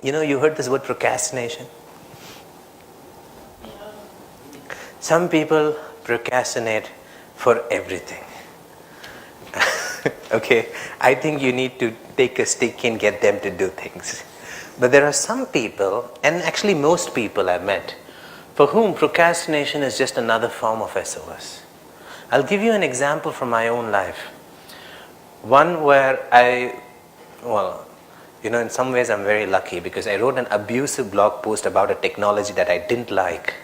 You heard this word procrastination? Some people procrastinate for everything. Okay, I think you need to take a stick and get them to do things. But there are some people, and actually most people I've met, for whom procrastination is just another form of SOS. I'll give you an example from my own life. One where in some ways I'm very lucky because I wrote an abusive blog post about a technology that I didn't like.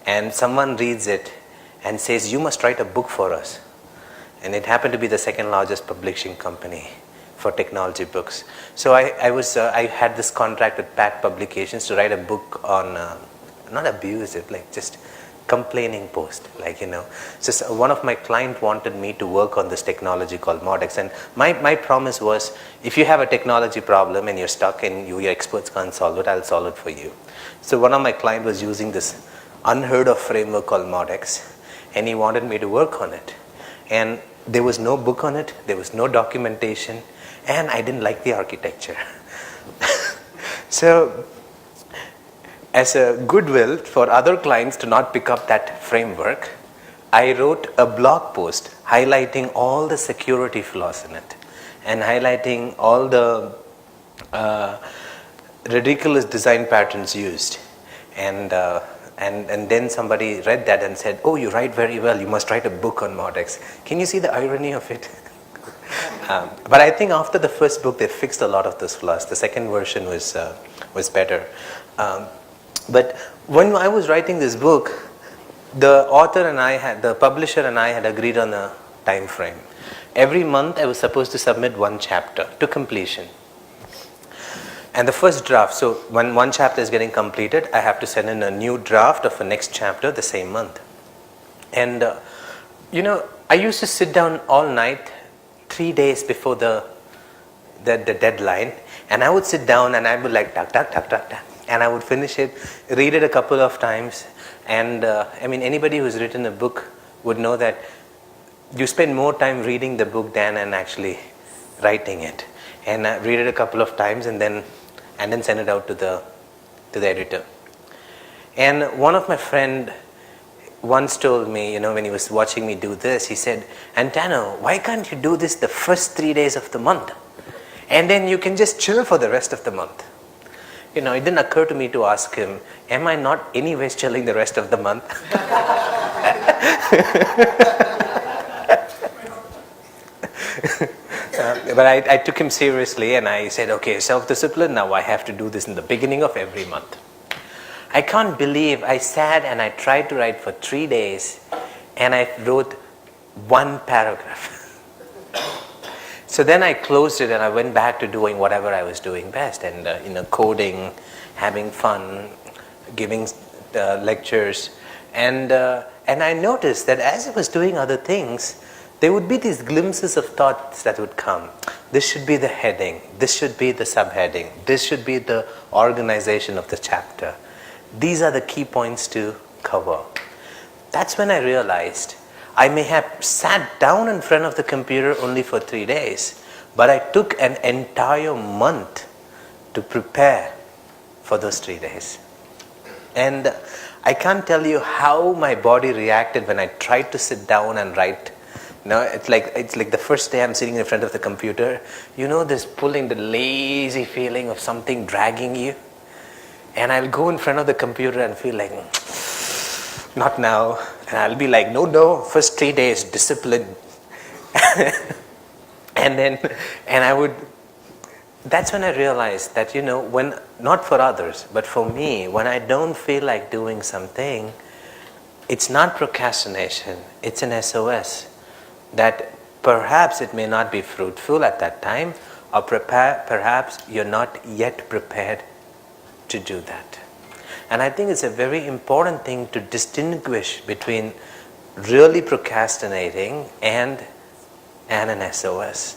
And someone reads it and says, "You must write a book for us." And it happened to be the second largest publishing company for technology books. So I had this contract with Pat Publications to write a book on, not abusive, like just complaining post, So one of my client wanted me to work on this technology called Modex, and my promise was, if you have a technology problem and you're stuck and your experts can't solve it, I'll solve it for you. So one of my client was using this unheard of framework called Modex, and he wanted me to work on it. And there was no book on it, there was no documentation, and I didn't like the architecture. So as a goodwill for other clients to not pick up that framework, I wrote a blog post highlighting all the security flaws in it and highlighting all the ridiculous design patterns used. And then somebody read that and said, "Oh, you write very well, you must write a book on Modex." Can you see the irony of it? But I think after the first book, they fixed a lot of those flaws. The second version was better. But when I was writing this book, the publisher and I had agreed on a time frame. Every month I was supposed to submit one chapter to completion. And the first draft, so when one chapter is getting completed, I have to send in a new draft of the next chapter the same month. And, I used to sit down all night, 3 days before the deadline, and I would sit down and I would tuck, and I would finish it, read it a couple of times. And anybody who's written a book would know that you spend more time reading the book than actually writing it. And I read it a couple of times and then send it out to the editor. And one of my friend once told me, when he was watching me do this, he said, "Antano, why can't you do this the first 3 days of the month? And then you can just chill for the rest of the month." It didn't occur to me to ask him, am I not anyways chilling the rest of the month? But I took him seriously and I said, okay, self-discipline, now I have to do this in the beginning of every month. I can't believe I sat and I tried to write for 3 days and I wrote one paragraph. So then I closed it and I went back to doing whatever I was doing best, and coding, having fun, giving lectures, and I noticed that as I was doing other things, there would be these glimpses of thoughts that would come. This should be the heading, this should be the subheading, this should be the organization of the chapter. These are the key points to cover. That's when I realized I may have sat down in front of the computer only for 3 days, but I took an entire month to prepare for those 3 days. And I can't tell you how my body reacted when I tried to sit down and write. It's like the first day I'm sitting in front of the computer, this pulling, the lazy feeling of something dragging you. And I'll go in front of the computer and feel like, not now. And I'll be like, no, first 3 days, discipline. That's when I realized that, when, not for others, but for me, when I don't feel like doing something, it's not procrastination, it's an SOS. That perhaps it may not be fruitful at that time, or perhaps you're not yet prepared to do that. And I think it's a very important thing to distinguish between really procrastinating and an SOS.